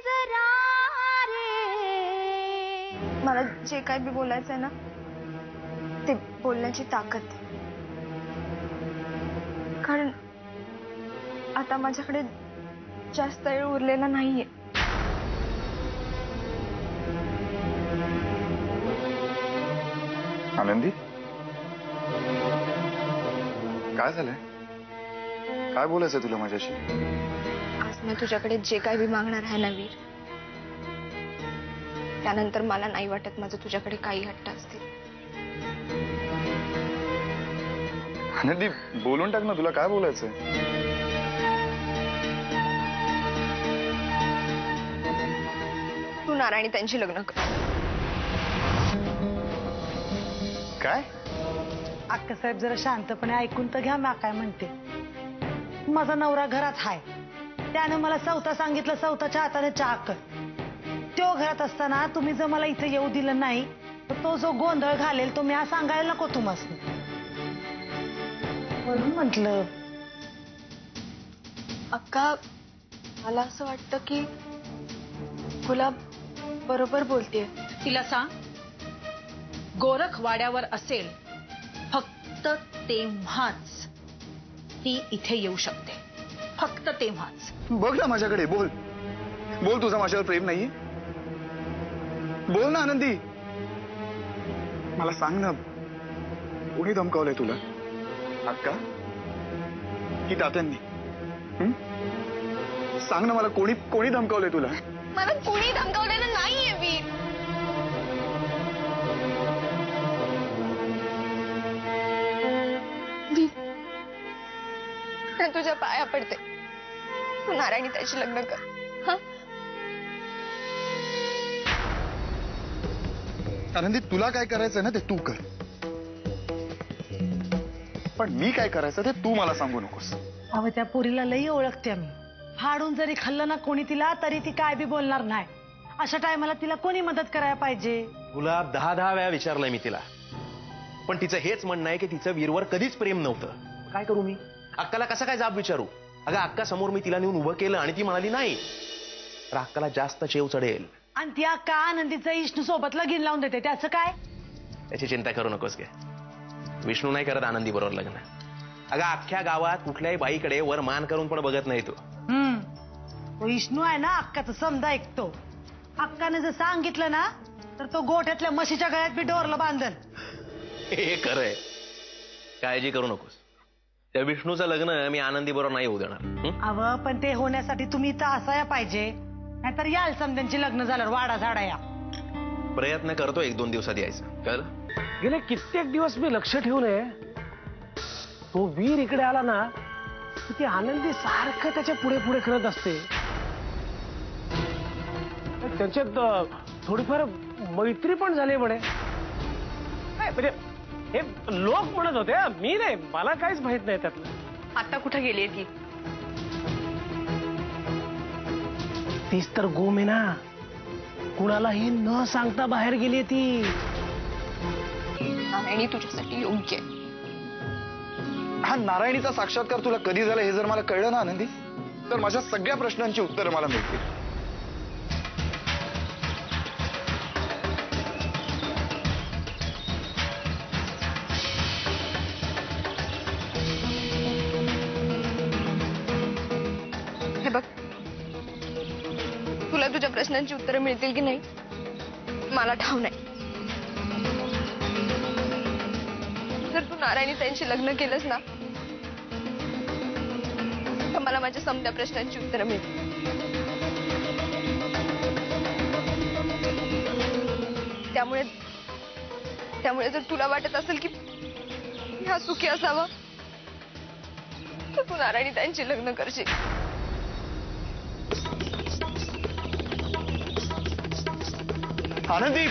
जरा रे। मला जे काय बी बोलायचं आहे ना ते बोलण्याची ताकद आहे, कारण आता माझ्याकडे जास्त वेळ उरलेला नाहीये। आनंदी, काय झालंय? काय बोलायचं तुला माझ्याशी? आज मी तुझ्याकडे जे काय बी मागणार आहे ना वीर, त्यानंतर मला नाही वाटत माझं तुझ्याकडे काही हट्ट असतील। आनंदी, बोलून टाक ना, तुला काय बोलायचंय? तू नारायणी त्यांची लग्न कर। काय? अक्कासाहेब जरा शांतपणे ऐकून तर घ्या, मी काय म्हणते। माझा नवरा घरात हाय, त्याने मला सवता सांगितलं, सवताच्या हाताने चहा कर। तो घरात असताना तुम्ही जर मला इथे येऊ दिलं नाही तर तो जो गोंधळ घालेल तो मी आज सांगायला नको तुम्हाला, म्हणून म्हटलं। अक्का, मला असं वाटतं की गुलाब बरोबर बोलतेय। तिला सांग, गोरख वाड्यावर असेल फक्त तेव्हाच ती इथे येऊ शकते, फक्त तेव्हाच। बघ ना माझ्याकडे, बोल बोल, तुझा माझ्यावर प्रेम नाहीये? बोल ना आनंदी, मला सांग ना, कोणी धमकावलंय तुला? अक्का की तात्यांनी? सांग ना मला, कोणी कोणी धमकावलंय तुला? मला कोणी धमकावलेलं नाहीये वीर। मी तुझ्या पाया पडते, तू नारायणी त्याची लग्न कर। हा, आनंदी, तुला काय करायचंय ना ते तू कर, पण मी काय करायचं ते तू मला सांगू नकोस। अहो, त्या पोरीला लई ओळखते मी, फाडून जरी खाल्लं ना कोणी तिला तरी ती काय बी बोलणार नाही। अशा टायमाला तिला कोणी मदत करायला पाहिजे? गुलाब, 10 वेळा विचारलंय मी तिला, पण तिचं हेच म्हणणं आहे की तिचं वीरवर कधीच प्रेम नव्हतं। काय करू मी? अक्काला कसा काय जाब विचारू? अगं, अक्का समोर मी तिला नेऊन उभं केलं आणि ती म्हणाली नाही, तर अक्काला जास्त चेव चढेल। आणि ती अक्का आनंदीचं विष्णू सोबत लगीन लावून देते, त्याचं काय? त्याची चिंता करू नकोस गे, विष्णू नाही करत आनंदी बरोबर लग्न। अगं, अख्ख्या गावात कुठल्याही बाईकडे वर मान करून पण बघत नाही तो। तो विष्णू आहे ना अक्काचं समजा ऐकतो। अक्काने जर सांगितलं ना तर तो गोठ्यातल्या म्हशीच्या गळ्यात बी डोरला बांधल। हे खरंय, काळजी करू नकोस, त्या विष्णूचं लग्न मी आनंदी बरोबर नाही होऊ देणार। अव, पण ते होण्यासाठी तुम्ही इथं असाया पाहिजे, नाहीतर याल समध्यांची लग्न झाल्यावर वाडा झाडा या। प्रयत्न करतो 1-2 दिवसात यायचं, कळलं? गेले कित्येक दिवस मी लक्ष ठेवलंय, तो वीर इकडे आला ना की ती आनंदी सारखं त्याच्या पुढे पुढे करत असते। त्यांच्यात थोडीफार मैत्री पण झाली म्हणे। म्हणजे हे लोक म्हणत होते, मी नाही, मला काहीच माहित नाही त्यातलं। आता कुठे गेलीये ती? तीच तर गोम आहे ना, कुणालाही न सांगता बाहेर गेली ती। नारायणी तुझ्यासाठी योग्य आहे। हा नारायणीचा साक्षात्कार तुला कधी झाला हे जर मला कळलं ना आनंदी, तर माझ्या सगळ्या प्रश्नांची उत्तरं मला मिळतील। हे बघ, तुला तुझ्या प्रश्नांची उत्तरं मिळतील की नाही मला ठाव नाही। जर तू नारायणी त्यांची लग्न केलंस ना तर मला माझ्या समध्या प्रश्नांची उत्तरं मिळतील। त्यामुळे जर तुला वाटत असेल की हा सुखी असावा तर तू नारायणी त्यांची लग्न करशील। आनंदी,